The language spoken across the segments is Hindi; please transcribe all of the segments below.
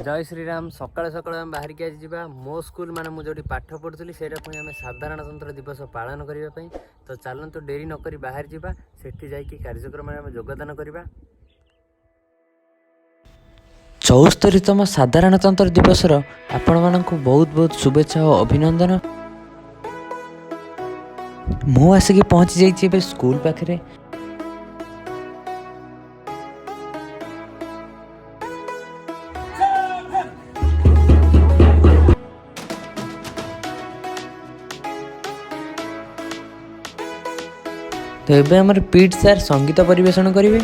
जय श्रीराम। सकाल सकाल आम बाहर के आज जावा मो स्कूल मान मुझे पाठ पढ़ुली से आम साधारणतंत्र दिवस पालन करने। तो चलतु डेरी नक बाहर जावा सेठी जाइए कार्यक्रम योगदान करवा। 74तम साधारणतंत्र दिवस आपण मानक बहुत बहुत शुभेच्छा और अभिनंदन। मु आसिक पहुँची जाइए स्कूल पाखे। तो ये आम पीट सार संगीत परिवेषण करेंगे।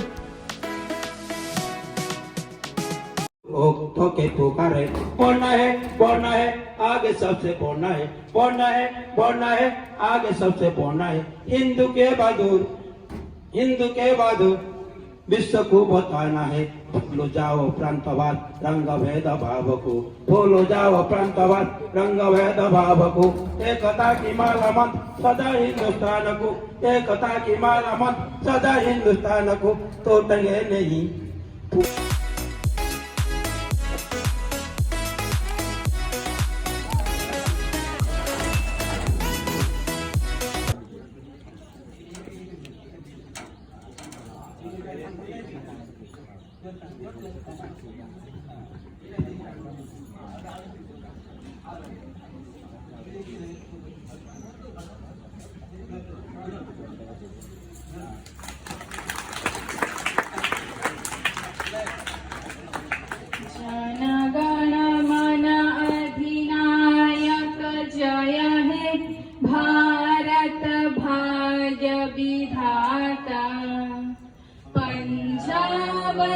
के पुकारे पढ़ना है आगे सबसे पढ़ना है आगे सबसे पढ़ना है। हिंदू के बहादुर विश्व को बताना है। भूलो जाओ प्रांतवाद रंग भेद भाव को, भूलो जाओ प्रांतवाद रंग भेद भाव को। एकता की माला मत सदा हिंदुस्तान को, एकता की माला मत सदा हिंदुस्तान को। तोड़ेंगे नहीं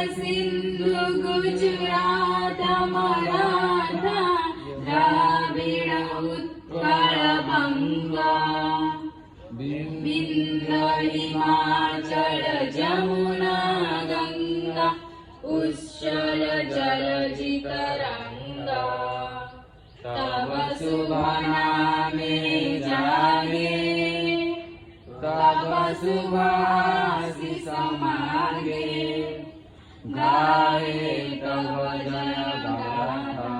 सिंधु गुजरात मराठा द्राविड़ उत्कल बंगा विंध्य हिमाचल जमुना गंगा उच्चल जलधि तरंगा। तब शुभ नामे जागे तब शुभाशीष मांगे। गाए तब जय गाथा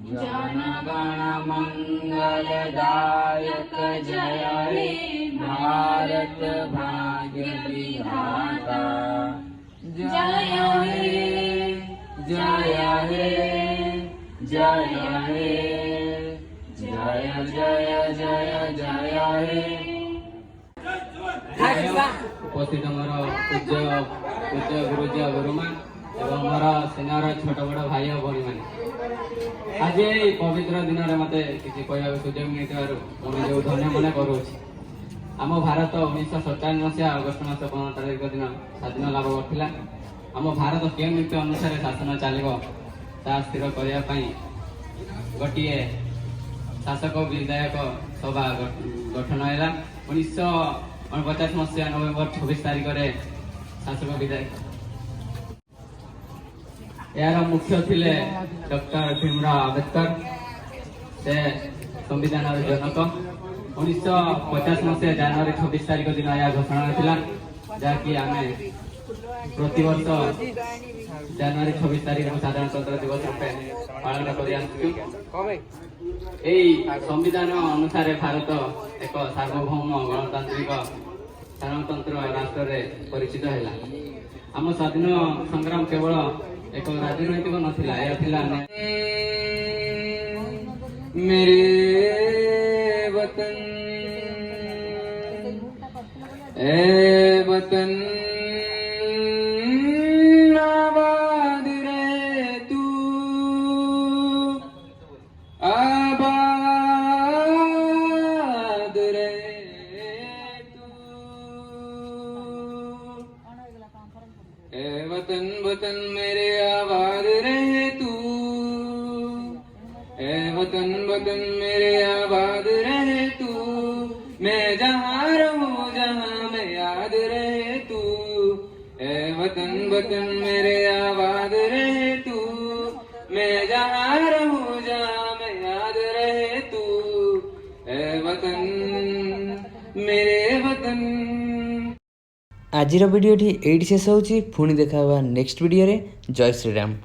जन गण मंगल दायक जय हे भारत भाग्य विधाता। जय हे जय हे जय हे जय जय जय जय हे। उपस्थित मोर पूज्य गुरुजी गुरुमा एवं मोर सिनियर छोट बड़ भाई और भौणी मैंने आज पवित्र दिन में मत किसी कह सुजोग मिलने जो धन्य मन करुँ। आम भारत 1947 मसीहा अगस्ट मास 15 तारिख दिन स्वाधीन लाभ करथिला। आम भारत के नीति अनुसार शासन चलो ता स्थिर करने गोटे शासक विधायक सभा गठन है। 1949 मसीहा नवेम्बर 26 तारिख में शासक विधायक यार मुख्य थिले डॉक्टर भीमराव आंबेडकर से संविधान जनक। 1950 मसीहा जनवरी 26 तारिख दिन यह घोषणा होता जहाँकि आम प्रति वर्ष जनवरी 26 तारिख को साधारणतंत्र दिवस रूपे पालन कर। संविधान अनुसार भारत एक सार्वभौम गणतांत्रिक साधारणतंत्र राष्ट्र में परिचित है। आम स्वाधीन संग्राम केवल एक राजनैतिक नथिला, यह थिला मेरे वतन ए वतन आबाद रहे तू, आबाद रहे तू। ए वतन वतन मेरे आबाद रहे तू, ए वतन वतन मेरे आबाद रहे तू। मैं जहाँ रहूँ जहाँ मैं याद रहे तू, ए वतन वतन मेरे आबाद रहे तू। मैं जहाँ रहूँ जहाँ मैं याद रहे तू, ए वतन मेरे वतन। आज वीडियो ये शेष होची। पुणी देखा नेक्स्ट वीडियो रे। जय श्रीराम।